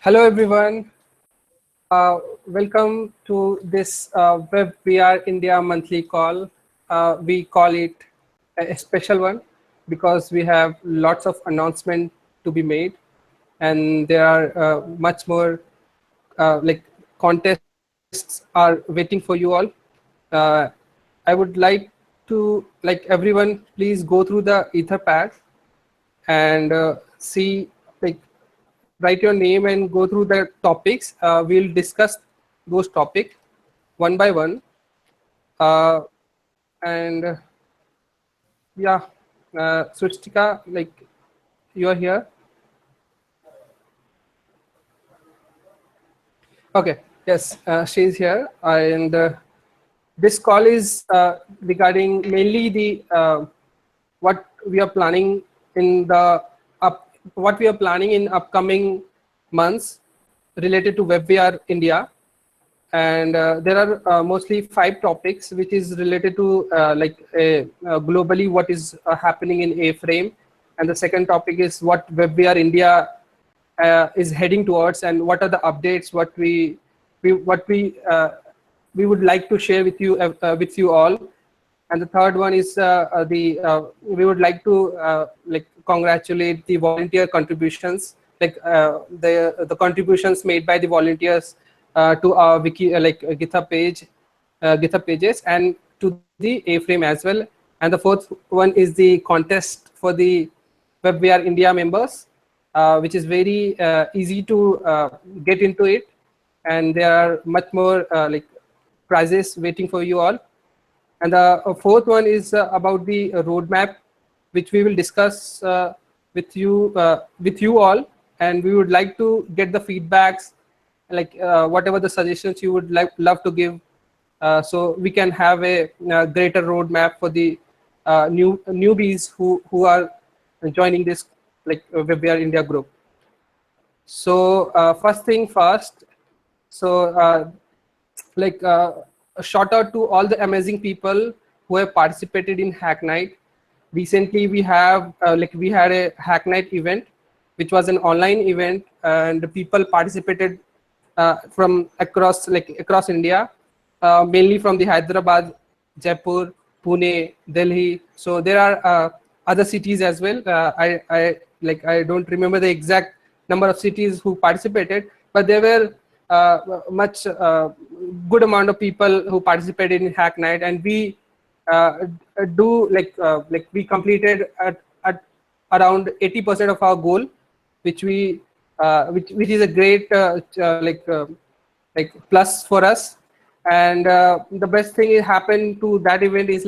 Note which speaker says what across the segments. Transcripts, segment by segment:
Speaker 1: Hello, everyone. Welcome to this WebVR India monthly call. We call it a special one because we have lots of announcements to be made, and there are much more like contests are waiting for you all. Uh, I would like to everyone please go through the Etherpad and see like write your name and go through the topics. We'll discuss those topics one by one. Uh, and yeah, Suchtika, like you are here. Okay, yes, she's here. And this call is regarding mainly the what we are planning in the what we are planning in upcoming months related to WebVR India. And there are mostly 5 topics which is related to globally what is happening in A-frame, and the second topic is what WebVR India is heading towards, and what are the updates we would like to share with you all. And the third one is we would like to congratulate the volunteer contributions, the contributions made by the volunteers to our wiki GitHub page, GitHub pages, and to the A-frame as well. And the fourth one is the contest for the WebVR India members, which is very easy to get into it, and there are much more prizes waiting for you all. And the fourth one is about the roadmap, which we will discuss with you all, and we would like to get the feedbacks, whatever the suggestions you would love to give, so we can have a greater roadmap for the newbies who are joining this WebVR India group. So first thing first, so a shout out to all the amazing people who have participated in Hack Night. Recently, we had a Hack Night event, which was an online event, and the people participated from across India, mainly from the Hyderabad, Jaipur, Pune, Delhi. So there are other cities as well. I don't remember the exact number of cities who participated, but there were much good amount of people who participated in Hack Night, and we we completed at around 80% of our goal, which is a great plus for us. And the best thing that happened to that event is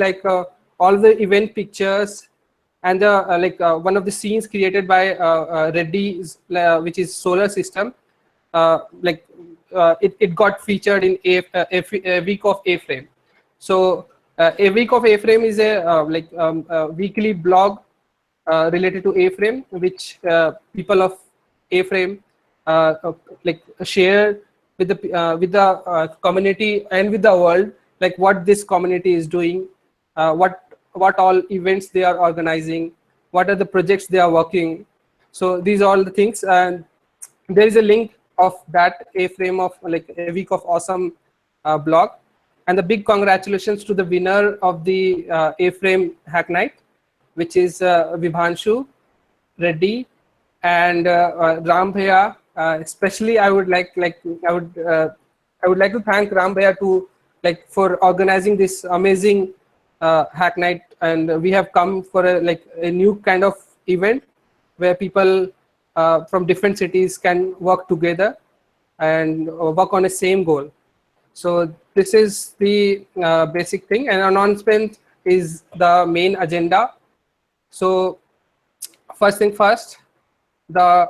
Speaker 1: all the event pictures and the one of the scenes created by Reddy, which is solar system. It got featured in a week of A-frame. So a week of A-frame is a weekly blog related to A-frame, which people of A-frame share with the community and with the world, what this community is doing, what all events they are organizing, what are the projects they are working. So these are all the things, and there is a link of that A-frame of a week of awesome blog. And the big congratulations to the winner of the A-frame Hack Night, which is Vibhanshu Reddy and Ram Bhaiya. Especially, I would like to thank Ram Bhaiya for organizing this amazing Hack Night, and we have come for a new kind of event where people from different cities can work together and work on the same goal. So this is the basic thing, and announcement is the main agenda. So first thing first, the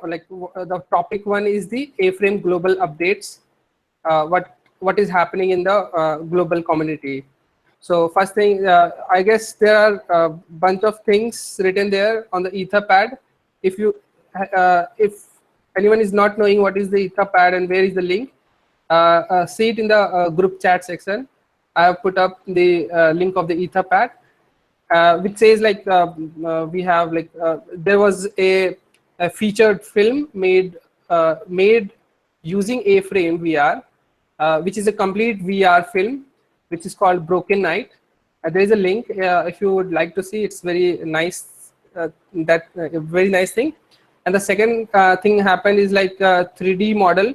Speaker 1: topic one is the A-frame global updates. What is happening in the global community. So first thing, I guess there are a bunch of things written there on the Etherpad. If anyone is not knowing what is the Etherpad and where is the link, see it in the group chat section. I have put up the link of the Etherpad, which says we have there was a featured film made using A-frame VR, which is a complete VR film, which is called Broken Night. There is a link if you would like to see. It's very nice. Very nice thing. And the second thing happened is like a 3D model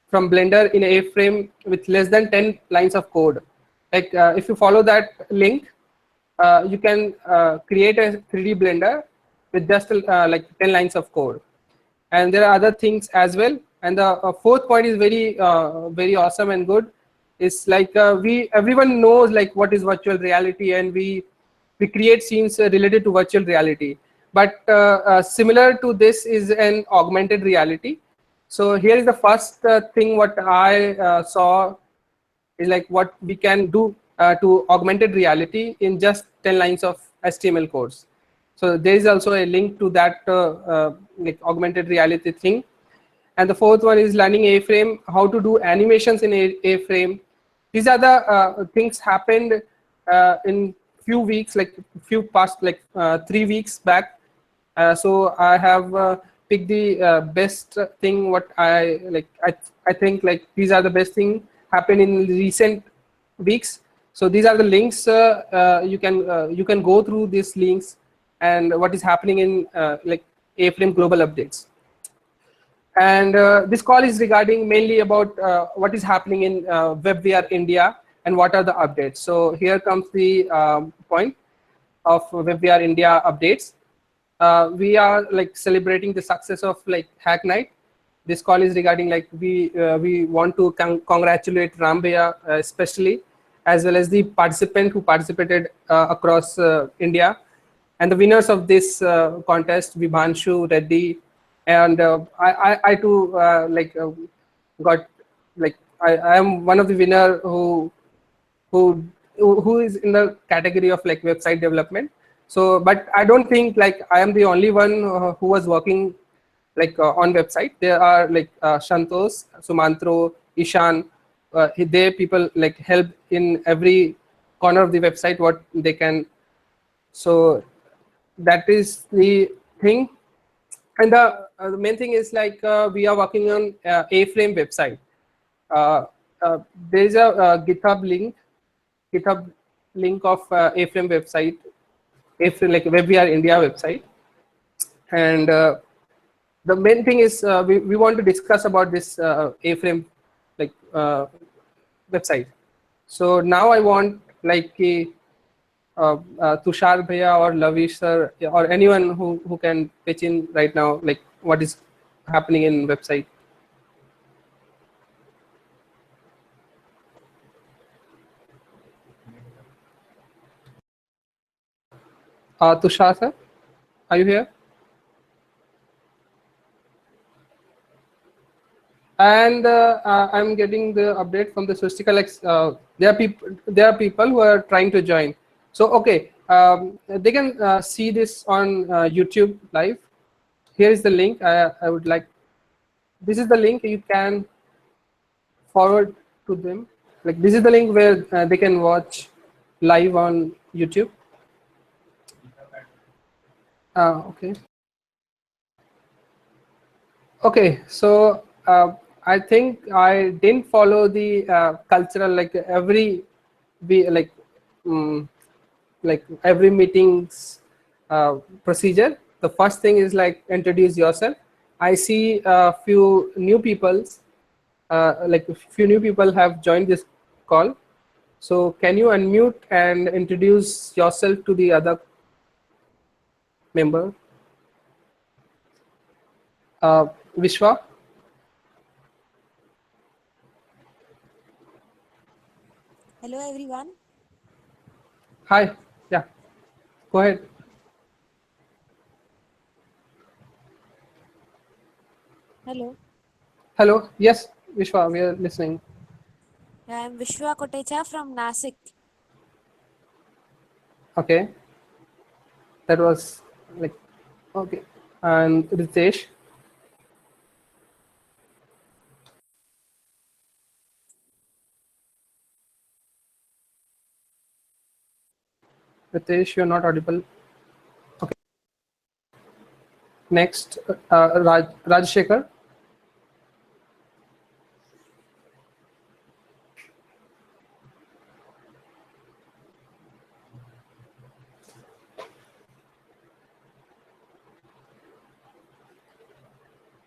Speaker 1: from Blender in A-frame with less than 10 lines of code. Like if you follow that link, you can create a 3D Blender with just like 10 lines of code. And there are other things as well. And the fourth point is very awesome and good. It's like everyone knows like what is virtual reality, and we create scenes related to virtual reality. But similar to this is an augmented reality. So here is the first thing what I saw is like what we can do to augmented reality in just 10 lines of HTML codes. So there is also a link to that like augmented reality thing. And the fourth one is learning A-frame, how to do animations in A-frame. These are the things happened in few weeks, like few past like 3 weeks back. So I have picked the best thing what I like. I think like these are the best thing happened in recent weeks. So these are the links. You can go through these links and what is happening in like A-frame global updates. And this call is regarding mainly about what is happening in WebVR India and what are the updates. So here comes the point of WebVR India updates. We are like celebrating the success of like Hack Night. This call is regarding like we want to congratulate Rambeya especially, as well as the participant who participated across India, and the winners of this contest, Vibhanshu Reddy, and I too like got like I am one of the winner who who is in the category of like website development. So but I don't think like I am the only one who was working like on website. There are like Shantos, Sumantro, Ishan, they people like help in every corner of the website what they can. So that is the thing. And the main thing is like we are working on A-frame website. uh, there is a GitHub link of A-frame website, A-frame like WebVR India website. And the main thing is we want to discuss about this A-frame like website. So now I want like Tushar Bhaiya or Lavish sir or anyone who can pitch in right now, like what is happening in website. Tushar sir, are you here? And I'm getting the update from the Swistika. Like there are people who are trying to join. So okay, they can see this on YouTube live. Here is the link. I would like. This is the link you can forward to them. Like this is the link where they can watch live on YouTube. Okay. Okay, so I think I didn't follow the cultural like every we like every meeting's procedure. The first thing is like introduce yourself. I see a few new people's like a few new people have joined this call. So can you unmute and introduce yourself to the other member? Vishwa.
Speaker 2: Hello everyone.
Speaker 1: Hi. Yeah. Go ahead.
Speaker 2: Hello.
Speaker 1: Hello. Yes, Vishwa, we are listening.
Speaker 2: I am Vishwa Kotecha from Nasik.
Speaker 1: Okay. That was like, okay. And Ritesh. Ritesh, you're not audible. Okay. Next, Rajshekar.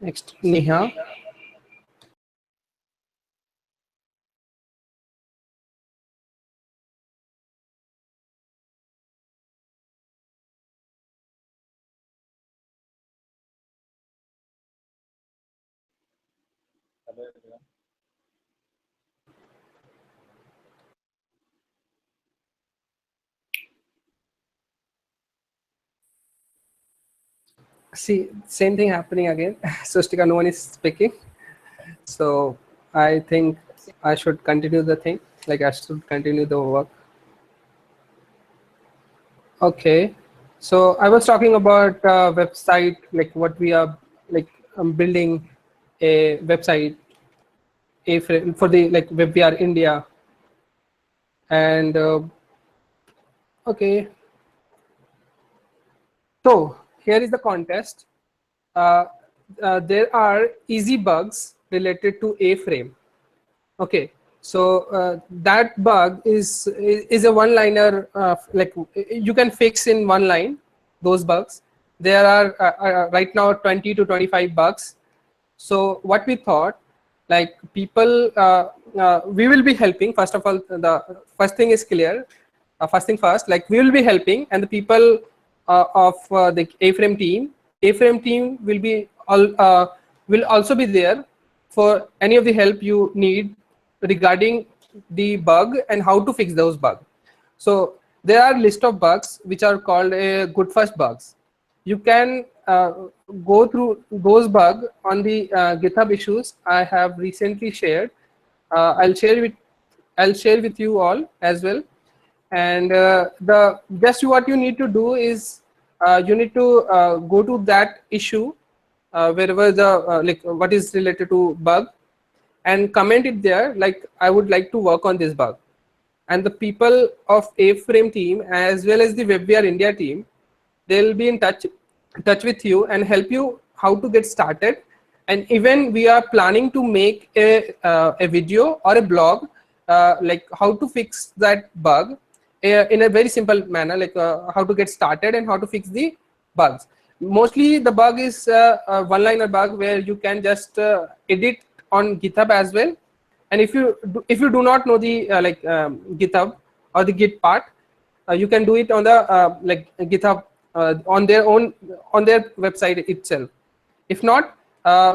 Speaker 1: Next, Neha. See, same thing happening again. Sustika, no one is speaking. So I think I should continue the thing. Like I should continue the work. Okay. So I was talking about website, like what we are like building a website for the like WebVR India. And okay, so here is the contest. Uh, there are easy bugs related to A-frame. Okay, so that bug is a one-liner. Like you can fix in one line those bugs. There are right now 20 to 25 bugs. So what we thought, like people, we will be helping. First of all, the first thing is clear. First thing first, like we will be helping, and the people of the A-frame team will also be there for any of the help you need regarding the bug and how to fix those bugs. So there are list of bugs which are called good first bugs. You can go through those bugs on the GitHub issues I have recently shared. I'll share with you all as well. And the just what you need to do is you need to go to that issue wherever the like what is related to bug, and comment it there like I would like to work on this bug. And the people of A-frame team as well as the WebVR India team, they'll be in touch with you and help you how to get started. And even we are planning to make a video or a blog like how to fix that bug in a very simple manner, like how to get started and how to fix the bugs. Mostly the bug is a one-liner bug where you can just edit on GitHub as well. And if you do not know the GitHub or the Git part, you can do it on the like GitHub on their website itself. If not,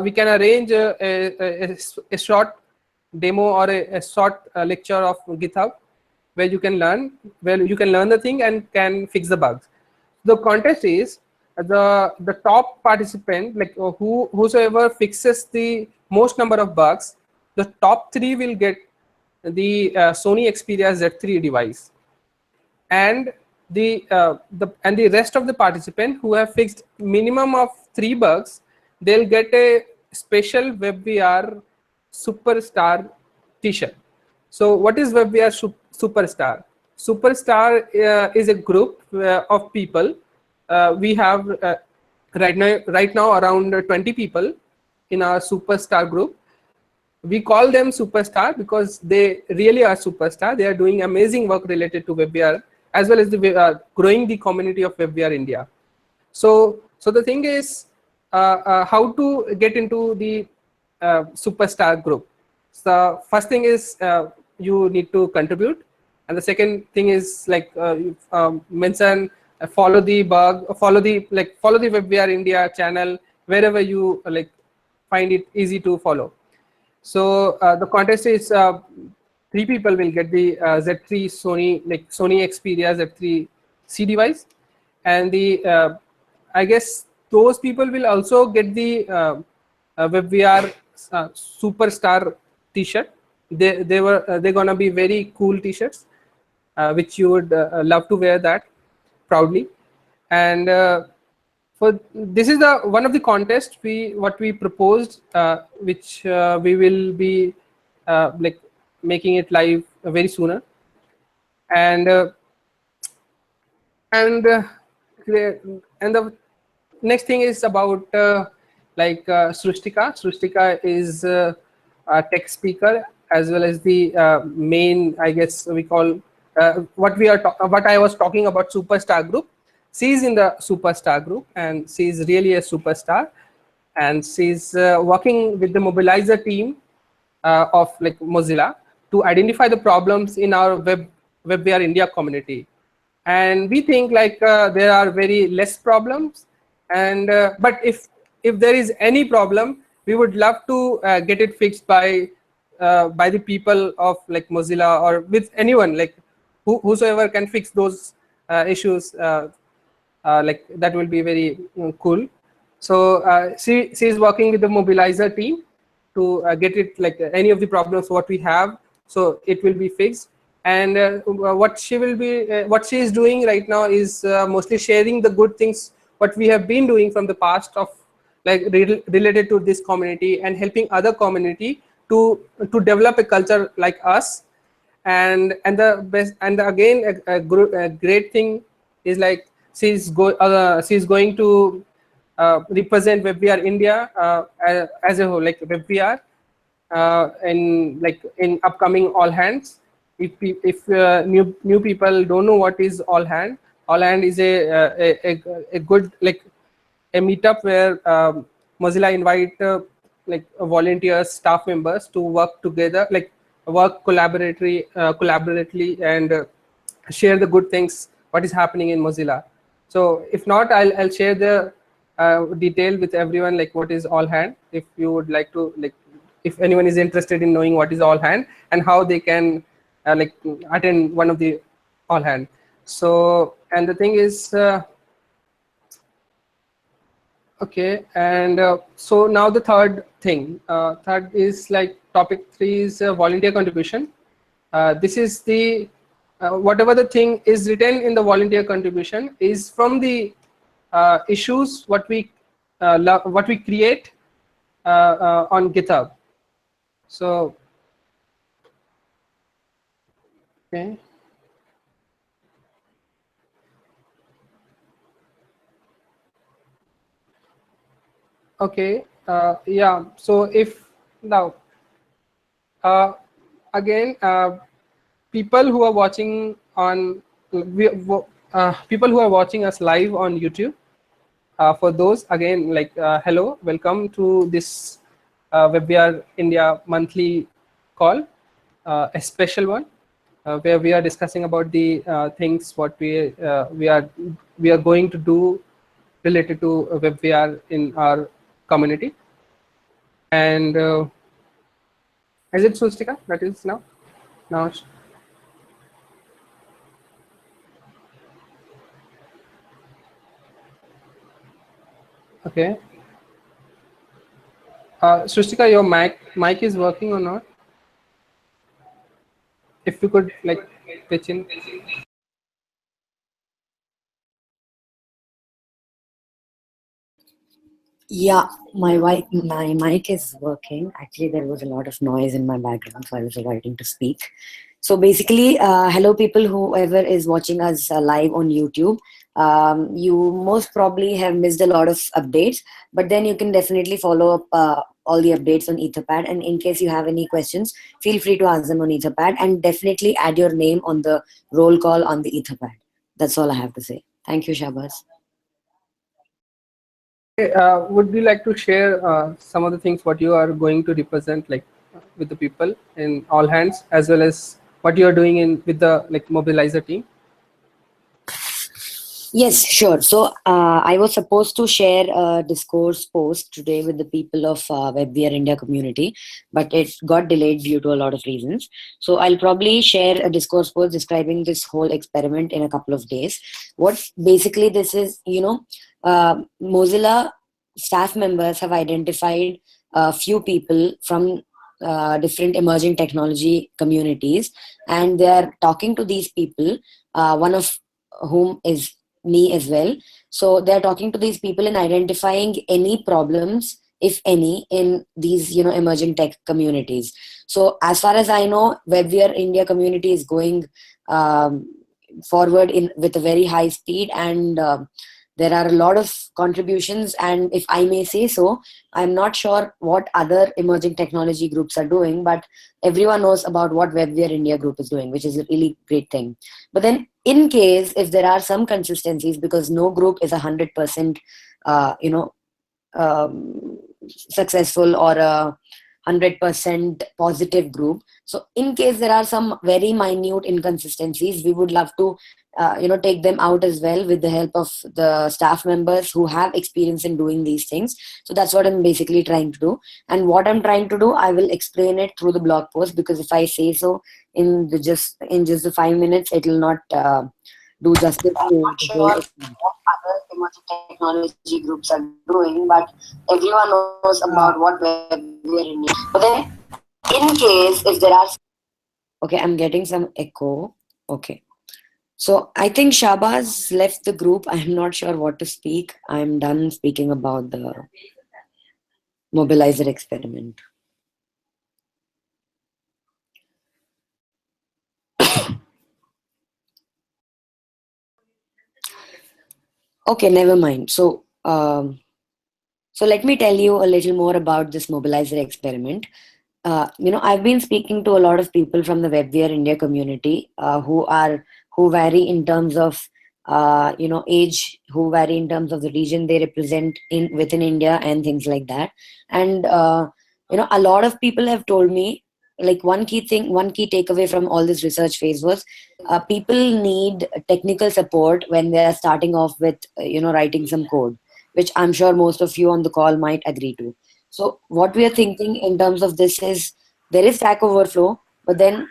Speaker 1: we can arrange a short demo or a short lecture of GitHub where you can learn the thing and can fix the bugs. The contest is the top participant, like whosoever fixes the most number of bugs, the top three will get the Sony Xperia Z3 device. And the rest of the participant who have fixed minimum of 3 bugs, they'll get a special WebVR Superstar t-shirt. So what is WebVR Superstar? Superstar is a group of people. We have right now around 20 people in our Superstar group. We call them superstar because they really are superstar. They are doing amazing work related to WebVR as well as growing the community of WebVR India. So the thing is how to get into the superstar group. So the first thing is you need to contribute, and the second thing is like you, mention follow the WebVR India channel wherever you find it easy to follow. So the contest is 3 people will get the Z3 Sony Xperia Z3 C device, and the I guess those people will also get the WebVR Superstar T-shirt. They're gonna be very cool T-shirts, which you would love to wear that proudly. And for this is the one of the contests what we proposed, which we will be like making it live very sooner. And and the next thing is about Srushtika is a tech speaker as well as the main, I guess we call what I was talking about superstar group. She is in the superstar group and she is really a superstar. and she's working with the mobilizer team of like Mozilla to identify the problems in our WebVR India community. And we think like there are very less problems, and but if there is any problem, we would love to get it fixed by the people of like Mozilla, or with anyone like whosoever can fix those issues. Like that will be very cool. So she is working with the mobilizer team to get it like any of the problems what we have, so it will be fixed. And what she is doing right now is mostly sharing the good things what we have been doing from the past of like related to this community, and helping other community to develop a culture like us. And the best, and again a great thing is like she's going to represent WebVR India as a whole, like WebVR in like in upcoming all hands. If new people don't know what is all hand is a good like a meetup where Mozilla invite like volunteers, staff members to work together, like work collaboratively, and share the good things what is happening in Mozilla. So if not, I'll share the detail with everyone, like what is all hand, if you would like to, like if anyone is interested in knowing what is all hand and how they can like attend one of the all hand. So, and the thing is okay, and so now the third thing, third is like topic 3 is volunteer contribution. This is the whatever the thing is written in the volunteer contribution is from the issues what we create on GitHub. So okay. Okay, yeah, so if now uh, again people who are watching on people who are watching us live on YouTube, for those again like hello, welcome to this WebVR India monthly call, a special one where we are discussing about the things what we are going to do related to WebVR in our community. And is it Sustika that is now? Okay. Sustika, your mic is working or not? If you could like pitch in.
Speaker 3: Yeah, my mic is working. Actually, there was a lot of noise in my background, so I was avoiding to speak. So basically, hello people, whoever is watching us live on YouTube. You most probably have missed a lot of updates, but then you can definitely follow up all the updates on Etherpad. And in case you have any questions, feel free to ask them on Etherpad, and definitely add your name on the roll call on the Etherpad. That's all I have to say. Thank you, Shabaz.
Speaker 1: Would you like to share some of the things what you are going to represent, like with the people in all hands, as well as what you are doing in with the like mobilizer team?
Speaker 3: Yes, sure. So I was supposed to share a discourse post today with the people of WebVR India community, but it got delayed due to a lot of reasons. So I'll probably share a discourse post describing this whole experiment in a couple of days. What basically this is, Mozilla staff members have identified a few people from different emerging technology communities, and they are talking to these people, one of whom is me as well. So they're talking to these people and identifying any problems, if any, in these emerging tech communities. So as far as I know, WebVR India community is going forward in with a very high speed, and there are a lot of contributions. And if I may say so, I'm not sure what other emerging technology groups are doing, but everyone knows about what WebVR India group is doing, which is a really great thing. But then in case if there are some consistencies, because no group is 100% um, successful or a 100% positive group. So in case there are some very minute inconsistencies, we would love to take them out as well with the help of the staff members who have experience in doing these things. So that's what I'm basically trying to do. And what I'm trying to do, I will explain it through the blog post, because if I say so in just the 5 minutes, it will not do justice
Speaker 4: I'm
Speaker 3: to
Speaker 4: not
Speaker 3: the
Speaker 4: sure
Speaker 3: whole
Speaker 4: what
Speaker 3: extent.
Speaker 4: other emerging technology groups are doing, but everyone knows about what WebVR India. But then, in case if there are
Speaker 3: Okay, I'm getting some echo. Okay. So I think Shabaz left the group. I'm not sure what to speak. I'm done speaking about the mobilizer experiment. Okay, never mind. So let me tell you a little more about this mobilizer experiment. I've been speaking to a lot of people from the WebVR India community who vary in terms of age, who vary in terms of the region they represent in within India and things like that. And a lot of people have told me, like, one key takeaway from all this research phase was people need technical support when they are starting off with writing some code, which I'm sure most of you on the call might agree to. So what we are thinking in terms of this is, there is Stack Overflow, but then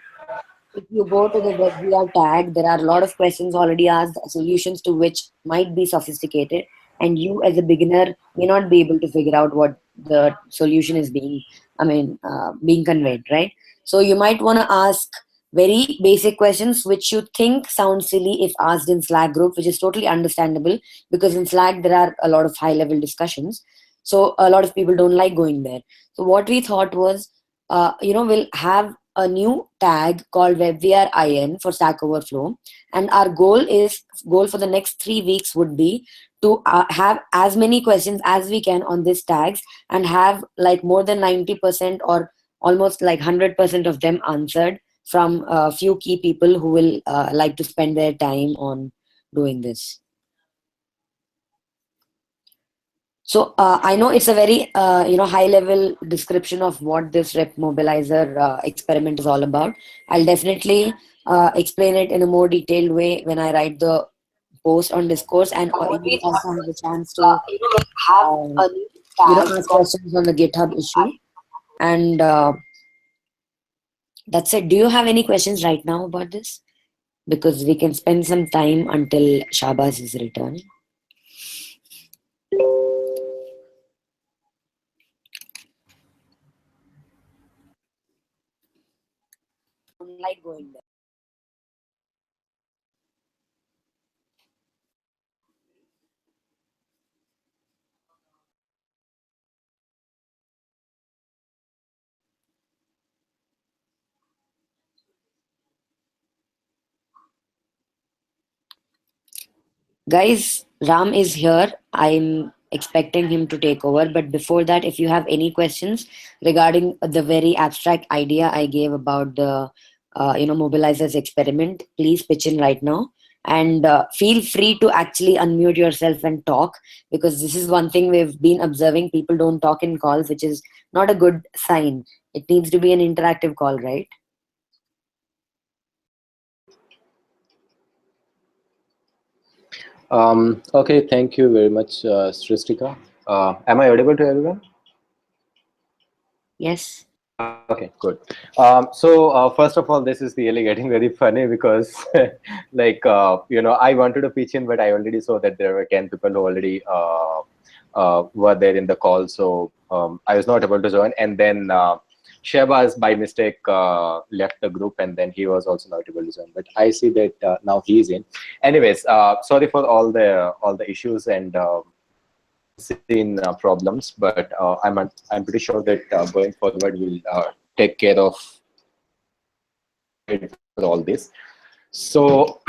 Speaker 3: if you go to the WebVR tag, there are a lot of questions already asked, solutions to which might be sophisticated, and you as a beginner may not be able to figure out what the solution is being conveyed, right? So you might want to ask very basic questions which you think sound silly if asked in Slack group, which is totally understandable, because in Slack there are a lot of high level discussions. So a lot of people don't like going there. So what we thought was, we'll have a new tag called WebVRIN for Stack Overflow, and our goal for the next 3 weeks would be to have as many questions as we can on these tags, and have like more than 90% or almost like 100% of them answered from a few key people who will like to spend their time on doing this. So I know it's a very high level description of what this rep mobilizer experiment is all about. I'll definitely explain it in a more detailed way when I write the post on discourse, and
Speaker 4: what we
Speaker 3: you'll
Speaker 4: thought
Speaker 3: also have a
Speaker 4: was,
Speaker 3: chance to
Speaker 4: we'll have
Speaker 3: uh,
Speaker 4: a new tag
Speaker 3: ask
Speaker 4: called
Speaker 3: questions on the GitHub issue. And that's it. Do you have any questions right now about this? Because we can spend some time until Shabaz is returning. Don't like going there. Guys, Ram is here. I'm expecting him to take over. But before that, if you have any questions regarding the very abstract idea I gave about the mobilizers experiment, please pitch in right now. And feel free to actually unmute yourself and talk, because this is one thing we've been observing. People don't talk in calls, which is not a good sign. It needs to be an interactive call, right?
Speaker 5: Okay, thank you very much, Sristika. Am I audible to everyone?
Speaker 3: Yes.
Speaker 5: Okay, good. First of all, this is really getting very funny because, I wanted to pitch in, but I already saw that there were 10 people who already were there in the call, so I was not able to join. And then Shehbaz, by mistake, left the group, and then he was also not able to join. But I see that now he's in. Anyways, sorry for all the issues and seen problems, but I'm pretty sure that going forward we'll take care of it for all this. So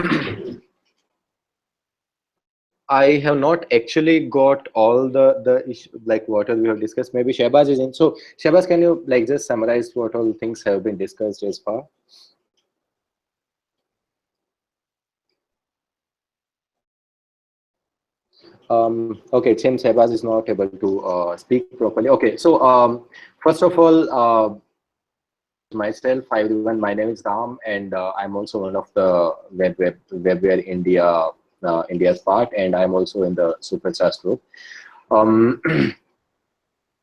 Speaker 5: I have not actually got all the issue, like what all we have discussed. Maybe Shehbaz is in. So Shehbaz, can you like just summarize what all things have been discussed as far? Okay, it seems Sebas is not able to speak properly. Okay, so first of all, myself, hi everyone. My name is Ram, and I'm also one of the WebVR India India's part, and I'm also in the Superstars group. Um,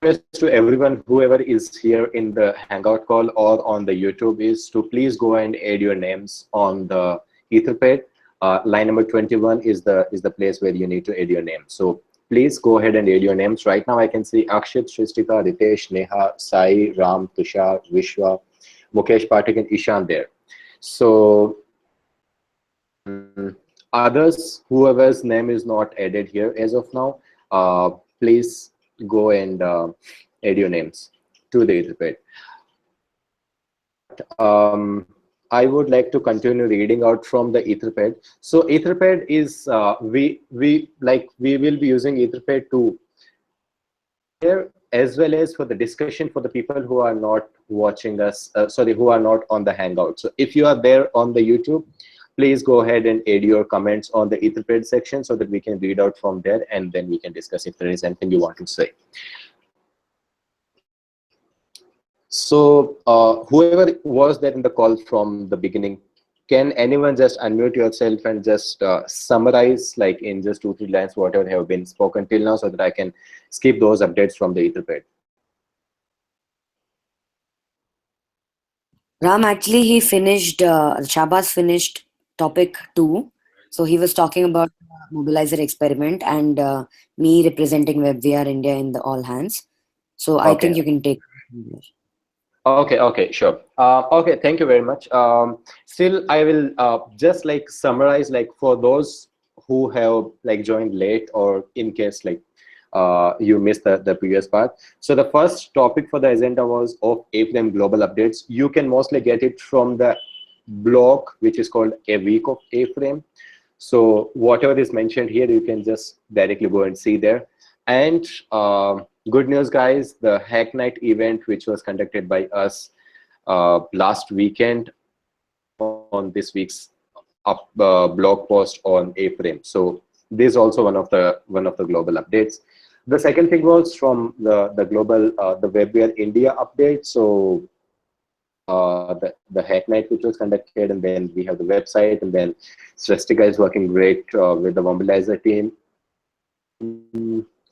Speaker 5: request to everyone, whoever is here in the Hangout call or on the YouTube, is to please go and add your names on the Etherpad. Line number 21 is the place where you need to add your name. So please go ahead and add your names. Right now, I can see Akshit, Shrishtika, Ritesh, Neha, Sai, Ram, Tushar, Vishwa, Mukesh Pathak, and Ishan there. So others, whoever's name is not added here as of now, please go and add your names to the Etherpad. I would like to continue reading out from the Etherpad. So Etherpad is we will be using Etherpad to share, as well as for the discussion for the people who are not watching us, sorry, who are not on the Hangout. So if you are there on the YouTube, please go ahead and add your comments on the Etherpad section so that we can read out from there, and then we can discuss if there is anything you want to say. So whoever was there in the call from the beginning, can anyone just unmute yourself and just summarize, like in just 2-3 lines, whatever have been spoken till now, so that I can skip those updates from the Etherpad?
Speaker 3: Ram, actually, he finished, Shabazz finished topic 2. So he was talking about mobilizer experiment and me representing WebVR India in the all hands. So I think
Speaker 5: Okay.
Speaker 3: you can take.
Speaker 5: Okay, sure. Okay, thank you very much. Still, I will just like summarize, like for those who have like joined late, or in case like you missed the previous part. So the first topic for the agenda was of A-Frame global updates. You can mostly get it from the blog, which is called A Week of A-Frame. So whatever is mentioned here, you can just directly go and see there. And good news, guys, the Hack Night event, which was conducted by us last weekend, on this week's blog post on A-Frame. So this is also one of the global updates. The second thing was from the global the WebVR India update. So the Hack Night, which was conducted, and then we have the website, and then Srestika is working great with the Mobilizer team.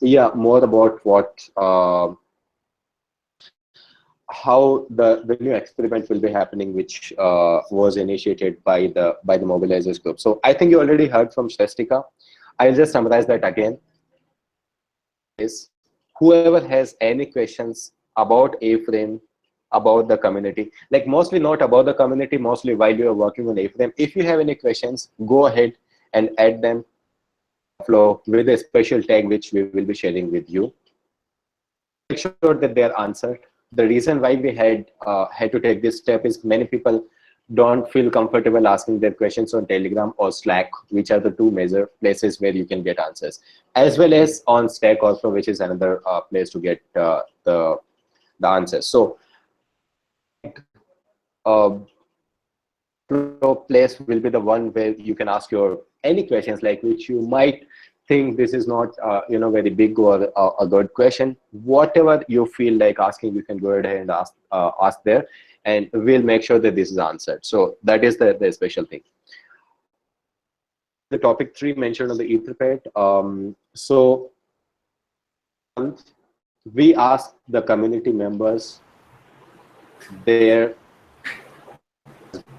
Speaker 5: Yeah, more about what how the new experiment will be happening, which was initiated by the Mobilizers group. So I think you already heard from Srestika. I'll just summarize that again. Is whoever has any questions about A-Frame, about the community, like mostly not about the community, mostly while you are working on A-Frame, if you have any questions, go ahead and add them flow with a special tag which we will be sharing with you. Make sure that they are answered. The reason why we had to take this step is many people don't feel comfortable asking their questions on Telegram or Slack, which are the two major places where you can get answers, as well as on Stack also, which is another place to get the answers. So place will be the one where you can ask your any questions, like which you might think this is not very big or a good question. Whatever you feel like asking, you can go ahead and ask there, and we'll make sure that this is answered. So that is the special thing. The topic 3 mentioned on the Etherpad. So we asked the community members their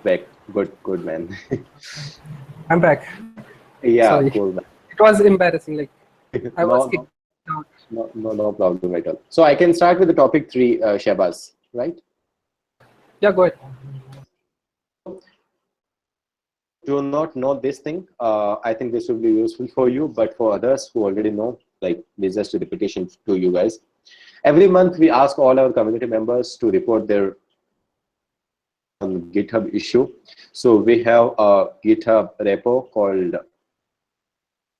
Speaker 5: back. Good man.
Speaker 1: I'm back.
Speaker 5: Yeah,
Speaker 1: Sorry.
Speaker 5: cool man.
Speaker 1: It was embarrassing. Like I was
Speaker 5: No,
Speaker 1: kicked out.
Speaker 5: no problem at all. So I can start with the topic 3, Shabazz, right?
Speaker 1: Yeah, go ahead.
Speaker 5: Do not know this thing, I think this will be useful for you, but for others who already know, like this is just a repetition to you guys. Every month we ask all our community members to report their GitHub issue. So we have a GitHub repo called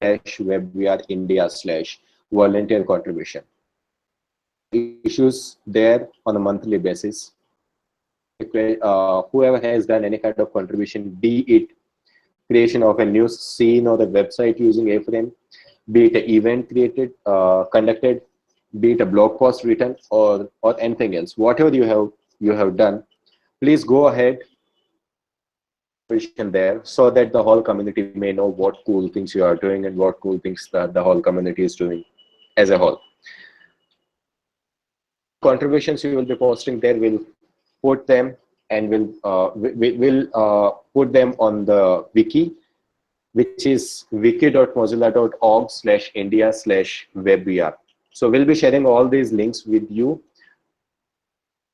Speaker 5: /WebVR India /volunteer contribution. Issues there on a monthly basis. Whoever has done any kind of contribution, be it creation of a new scene or the website using A-Frame, be it an event created, conducted, be it a blog post written, or anything else. Whatever you have done, please go ahead there so that the whole community may know what cool things you are doing and what cool things that the whole community is doing as a whole. Contributions you will be posting there, will put them and will put them on the wiki, which is wiki.mozilla.org/India/WebVR. So we'll be sharing all these links with you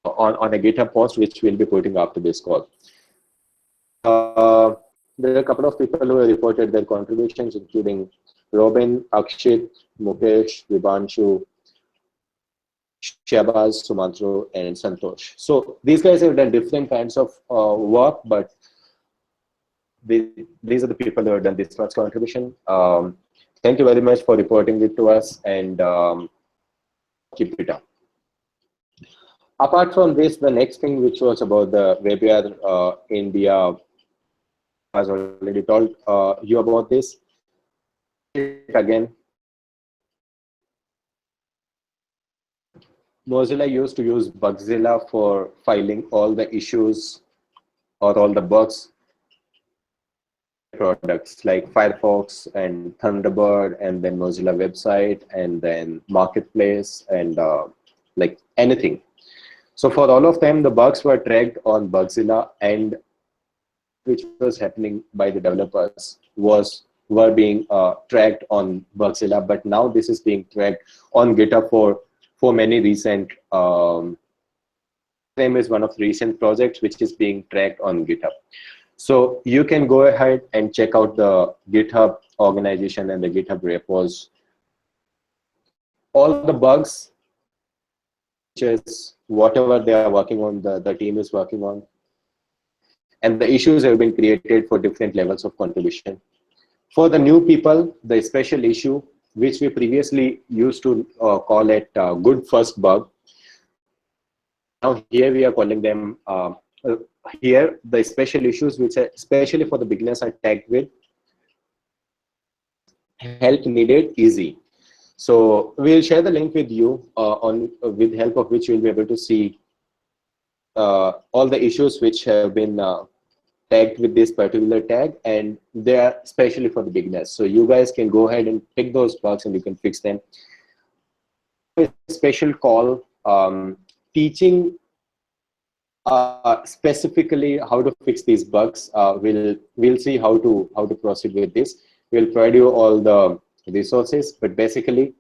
Speaker 5: on a GitHub post, which we'll be putting after this call. There are a couple of people who have reported their contributions, including Robin, Akshit, Mukesh, Vibanshu, Shabaz, Sumantro, and Santosh. So these guys have done different kinds of work, but these are the people who have done this much contribution. Thank you very much for reporting it to us, and keep it up. Apart from this, the next thing, which was about the WebVR India, has already told you about this. Again, Mozilla used to use Bugzilla for filing all the issues or all the bugs products like Firefox and Thunderbird, and then Mozilla website, and then Marketplace, and like anything. So for all of them, the bugs were tracked on Bugzilla, and which was happening by the developers were being tracked on Bugzilla. But now this is being tracked on GitHub for many recent. Same is one of the recent projects which is being tracked on GitHub. So you can go ahead and check out the GitHub organization and the GitHub repos. All the bugs, whatever they are working on, the team is working on. And the issues have been created for different levels of contribution. For the new people, the special issue, which we previously used to call it good first bug. Now here we are calling them, here the special issues, which are especially for the beginners, are tagged with help needed easy. So we'll share the link with you with help of which you'll be able to see all the issues which have been tagged with this particular tag, and they are especially for the beginners. So you guys can go ahead and pick those bugs and you can fix them. A special call teaching specifically how to fix these bugs. We'll see how to proceed with this. We'll provide you all the resources, but basically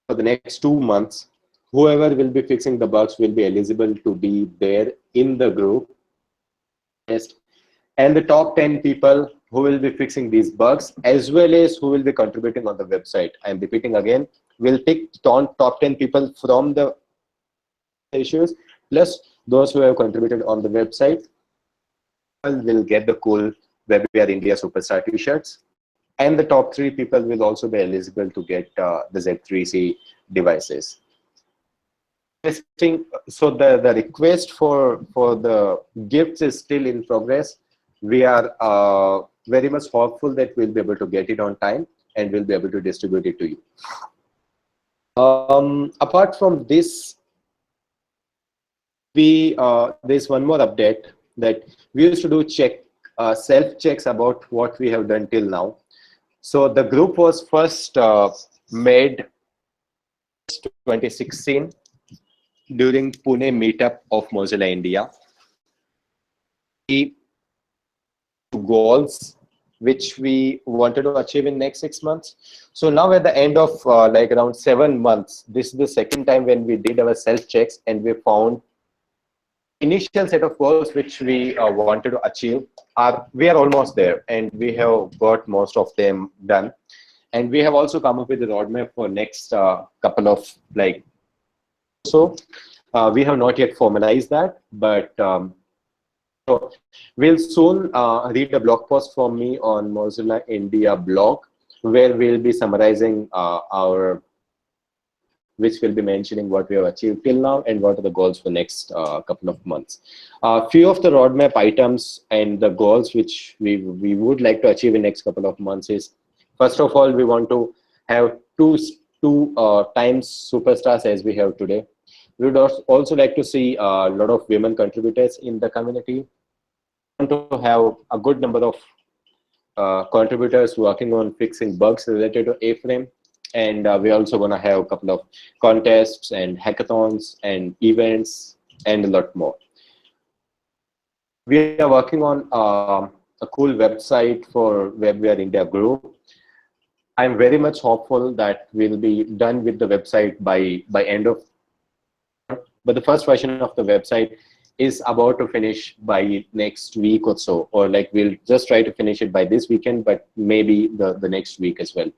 Speaker 5: for the next 2 months, whoever will be fixing the bugs will be eligible to be there in the group. And the top 10 people who will be fixing these bugs, as well as who will be contributing on the website. I'm repeating again, we'll take top 10 people from the issues, plus those who have contributed on the website will get the cool WebVR India Superstar t-shirts. And the top 3 people will also be eligible to get the Z3C devices. So the request for the gifts is still in progress. We are very much hopeful that we'll be able to get it on time and we'll be able to distribute it to you. Apart from this, there's one more update that we used to do self checks about what we have done till now. So the group was first made 2016 during Pune meetup of Mozilla India. The goals which we wanted to achieve in next 6 months. So now at the end of like around 7 months, this is the second time when we did our self checks and we found initial set of goals which we wanted to achieve. We are almost there, and we have got most of them done. And we have also come up with a roadmap for next couple of like. So we have not yet formalized that, but so we'll soon read a blog post from me on Mozilla India blog, where we'll be summarizing which will be mentioning what we have achieved till now and what are the goals for next couple of months. Few of the roadmap items and the goals which we would like to achieve in next couple of months is, First of all, we want to have two times superstars as we have today. We would also like to see a lot of women contributors in the community. We want to have a good number of contributors working on fixing bugs related to A-frame. And we're also going to have a couple of contests and hackathons and events and a lot more. We are working on a cool website for WebVR India group. I'm very much hopeful that we'll be done with the website by end of, but the first version of the website is about to finish by next week or so, or like we'll just try to finish it by this weekend, but maybe the next week as well.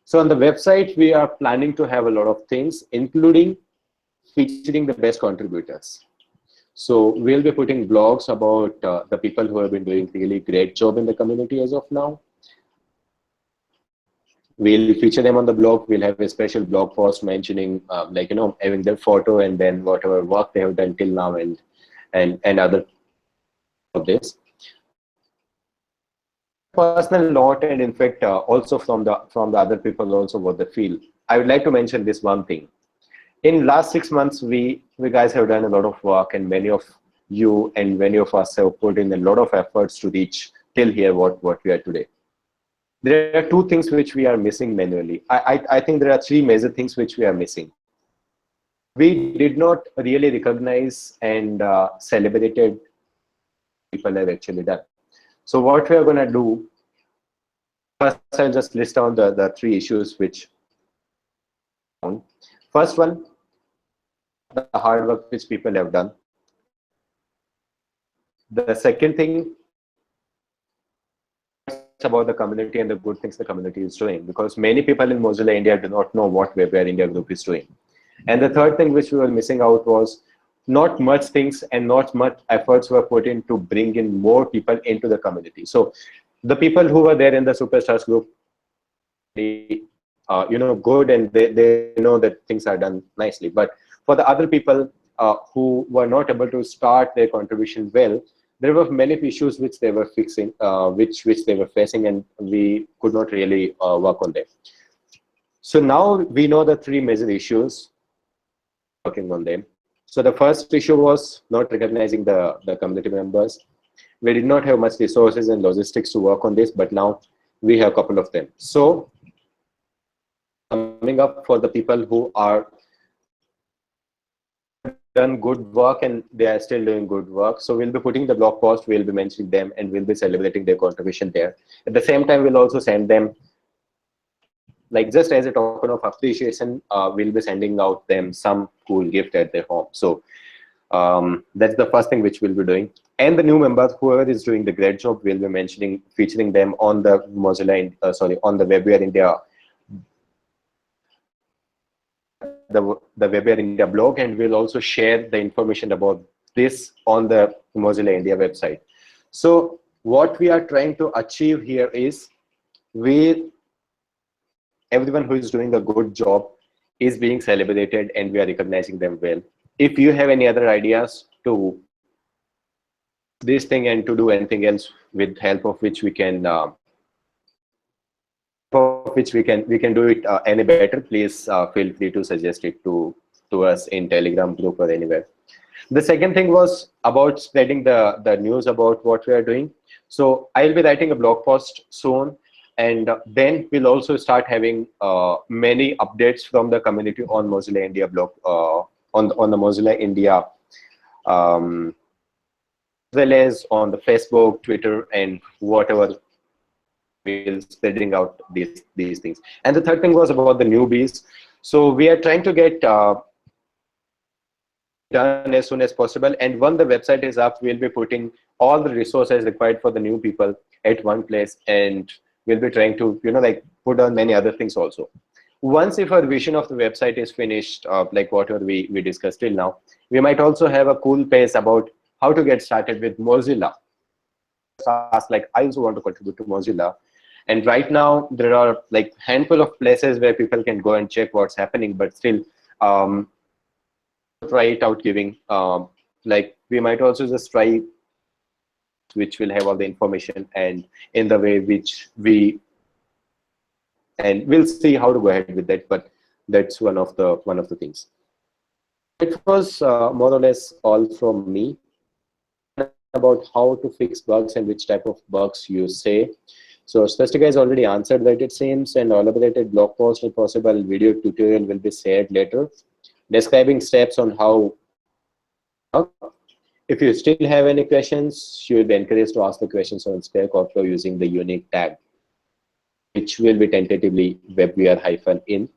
Speaker 5: So on the website, we are planning to have a lot of things, including featuring the best contributors. So we'll be putting blogs about the people who have been doing really great job in the community as of now. We'll feature them on the blog. We'll have a special blog post mentioning, like, you know, having their photo and then whatever work they have done till now and other of this. Personal note, and in fact, also from the other people also what they feel. I would like to mention this one thing. In last 6 months, we guys have done a lot of work, and many of you and many of us have put in a lot of efforts to reach till here what we are today. There are two things which we are missing manually. I think there are three major things which we are missing. We did not really recognize and celebrated people have actually done. So what we are going to do, first I'll just list down the three issues which. First one, the hard work which people have done. The second thing, about the community and the good things the community is doing, because many people in Mozilla India do not know what WebVR India group is doing. And the third thing which we were missing out was not much things and not much efforts were put in to bring in more people into the community. So the people who were there in the Superstars group, they, you know, good, and they know that things are done nicely. But for the other people who were not able to start their contribution well, there were many issues which they were fixing, which they were facing, and we could not really work on them. So now we know the three major issues, working on them. So the first issue was not recognizing the community members. We did not have much resources and logistics to work on this, but now we have a couple of them. So coming up for the people who are done good work and they are still doing good work. So we'll be putting the blog post, we'll be mentioning them, and we'll be celebrating their contribution there. At the same time, we'll also send them, like just as a token of appreciation, we'll be sending out them some cool gift at their home. So that's the first thing which we'll be doing. And the new members, whoever is doing the great job, we'll be mentioning, featuring them on the Mozilla, on the WebVR India, the WebVR India blog, and we'll also share the information about this on the Mozilla India website. So what we are trying to achieve here is everyone who is doing a good job is being celebrated and we are recognizing them well. If you have any other ideas to this thing and to do anything else with help of which we can do it any better, please feel free to suggest it to us in Telegram group or anywhere. The second thing was about spreading the news about what we are doing. So I'll be writing a blog post soon, and then we'll also start having many updates from the community on Mozilla India blog, on the Mozilla India, as well as on the Facebook, Twitter, and whatever. We'll spreading out these things. And the third thing was about the newbies. So we are trying to get done as soon as possible. And when the website is up, we'll be putting all the resources required for the new people at one place, and we'll be trying to, you know, like put on many other things also. Once if our vision of the website is finished, like whatever we discussed till now, we might also have a cool page about how to get started with Mozilla. Ask, like, I also want to contribute to Mozilla. And right now there are like handful of places where people can go and check what's happening, but still try it out giving. Like we might also just try, which will have all the information and in the way which we and we'll see how to go ahead with that. But that's one of the things. It was more or less all from me about how to fix bugs and which type of bugs you say. So Swastika has already answered that, it seems, and elaborated blog post and possible video tutorial will be shared later, describing steps on how. If you still have any questions, you will be encouraged to ask the questions on Spare Copter using the unique tag, which will be tentatively WebVR-in.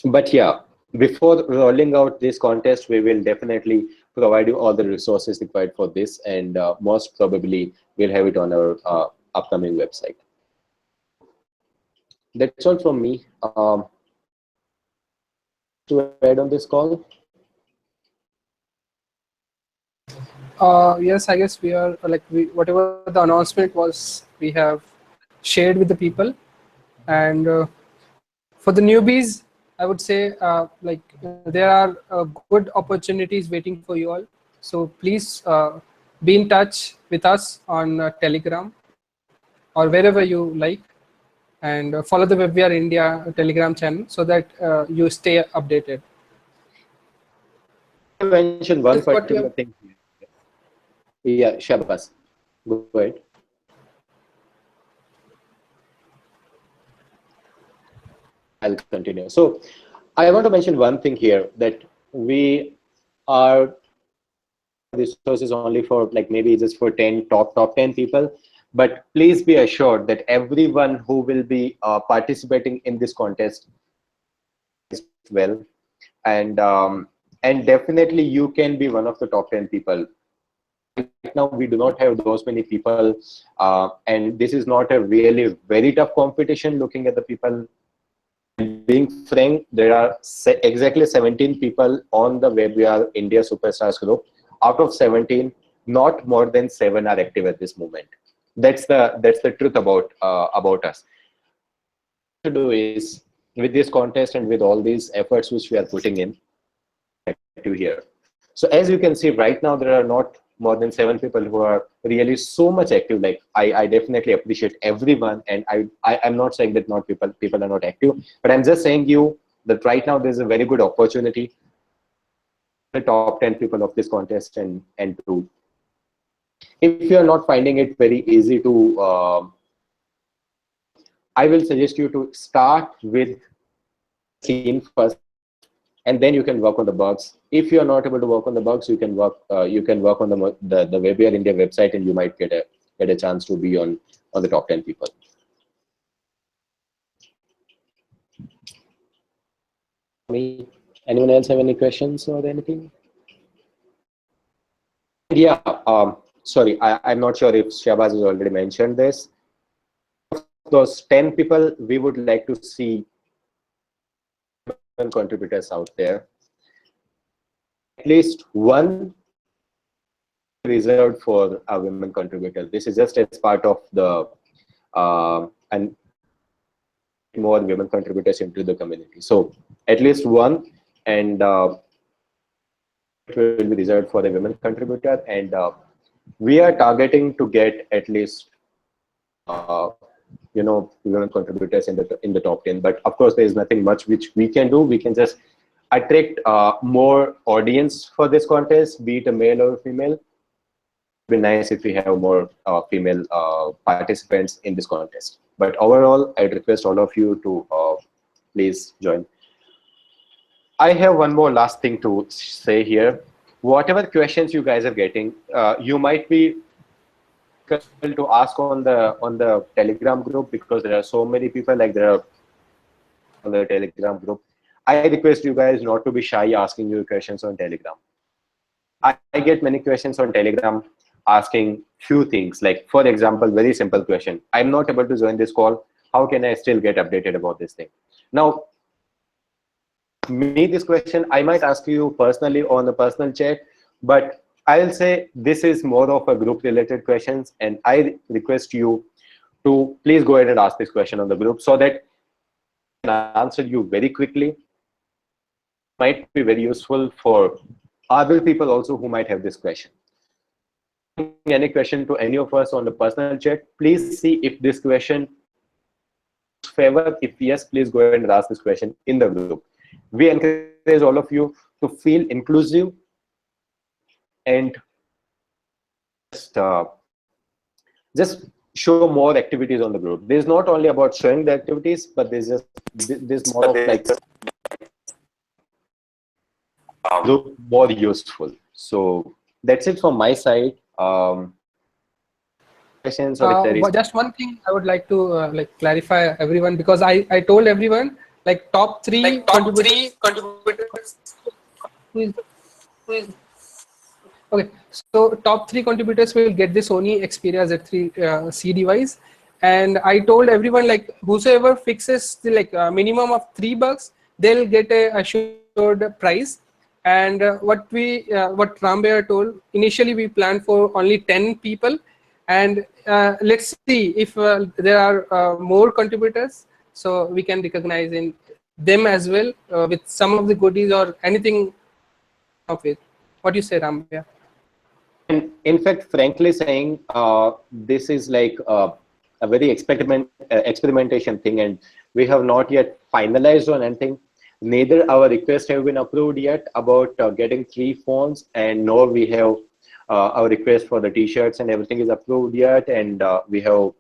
Speaker 5: But yeah, before rolling out this contest, we will definitely provide you all the resources required for this, and most probably we'll have it on our upcoming website. That's all from me. To add on this call?
Speaker 1: Yes, I guess we are whatever the announcement was, we have shared with the people. And for the newbies, I would say there are good opportunities waiting for you all. So please be in touch with us on Telegram or wherever you like, and follow the WebVR India Telegram channel so that you stay updated.
Speaker 5: I mentioned one
Speaker 1: That's what
Speaker 5: particular thing here. Yeah, Shabas, go ahead. I'll continue. So I want to mention one thing here, that we are resources only for like maybe just for top 10 people, but please be assured that everyone who will be participating in this contest as well, and definitely you can be one of the top 10 people. Right now we do not have those many people, and this is not a really very tough competition. Looking at the people, being frank, there are exactly 17 people on the WebVR India Superstars group. Out of 17, not more than 7 are active at this moment. That's the truth about us. What to do is, with this contest and with all these efforts which we are putting in, active here. So as you can see right now, there are not more than 7 people who are really so much active. Like I definitely appreciate everyone, and I'm not saying that not people are not active, but I'm just saying you that right now there's a very good opportunity, the top 10 people of this contest, and to, if you are not finding it very easy to, I will suggest you to start with scene first, and then you can work on the bugs. If you are not able to work on the bugs, you can work on the WebVR India website, and you might get a chance to be on the top 10 people. Me, anyone else have any questions or anything? Yeah, sorry, I'm not sure if Shabaz has already mentioned this. Those 10 people, we would like to see contributors out there. At least one reserved for a women contributor. This is just as part of the and more women contributors into the community. So at least one, and it will be reserved for the women contributor, and we are targeting to get at least women contributors in the top 10. But of course, there is nothing much which we can do. We can just attract more audience for this contest, be it a male or female. It would be nice if we have more female participants in this contest. But overall, I'd request all of you to please join. I have one more last thing to say here. Whatever questions you guys are getting, you might be to ask on the Telegram group, because there are so many people, like there are on the Telegram group. I request you guys not to be shy asking your questions on Telegram. I get many questions on Telegram asking few things, like for example, very simple question: I'm not able to join this call. How can I still get updated about this thing? Now, me this question, I might ask you personally on the personal chat, but I'll say this is more of a group related questions, and I request you to please go ahead and ask this question on the group so that I can answer you very quickly. It might be very useful for other people also who might have this question. Any question to any of us on the personal chat, please see if this question favor? If yes, please go ahead and ask this question in the group. We encourage all of you to feel inclusive and just show more activities on the group. This is not only about showing the activities, but there's more of like group more useful. So that's it from my side. Questions, or if there is
Speaker 1: Just one thing I would like to like clarify everyone, because I told everyone like top three contributors. Okay, so top three contributors will get the Sony Xperia Z3 C device, and I told everyone like whosoever fixes the like minimum of $3, they'll get a assured prize. And what Rambeer told, initially we planned for only 10 people, and let's see if there are more contributors, so we can recognize in them as well with some of the goodies or anything of it. What do you say, Rambeer?
Speaker 5: And in fact, frankly saying, this is like a very experimentation thing, and we have not yet finalized on anything. Neither our requests have been approved yet about getting 3 phones, and nor we have our request for the t-shirts and everything is approved yet, and we have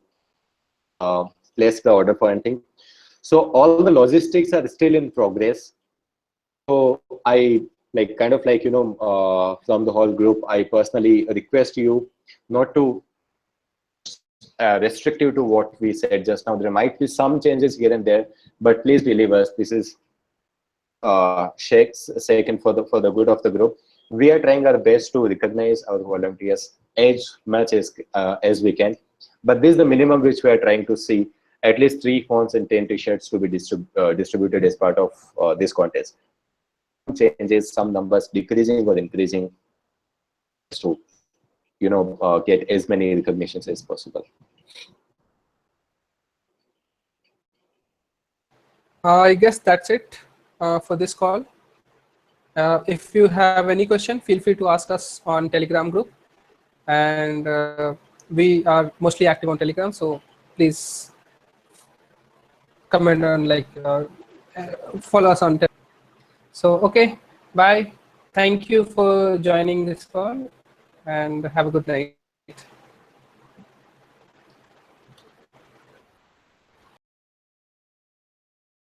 Speaker 5: placed the order for anything. So all the logistics are still in progress. So I like kind of like, you know, from the whole group, I personally request you not to restrictive to what we said just now. There might be some changes here and there, but please believe us, this is Sheikh's second for the good of the group. We are trying our best to recognize our volunteers as much as we can, but this is the minimum which we are trying to see. At least 3 phones and 10 t-shirts to be distributed as part of this contest. Changes, some numbers decreasing or increasing, to, you know, get as many recognitions as possible.
Speaker 1: I guess that's it for this call. If you have any question, feel free to ask us on Telegram group, and we are mostly active on Telegram, so please comment on like follow us on Telegram. So okay, bye. Thank you for joining this call, and have a good night.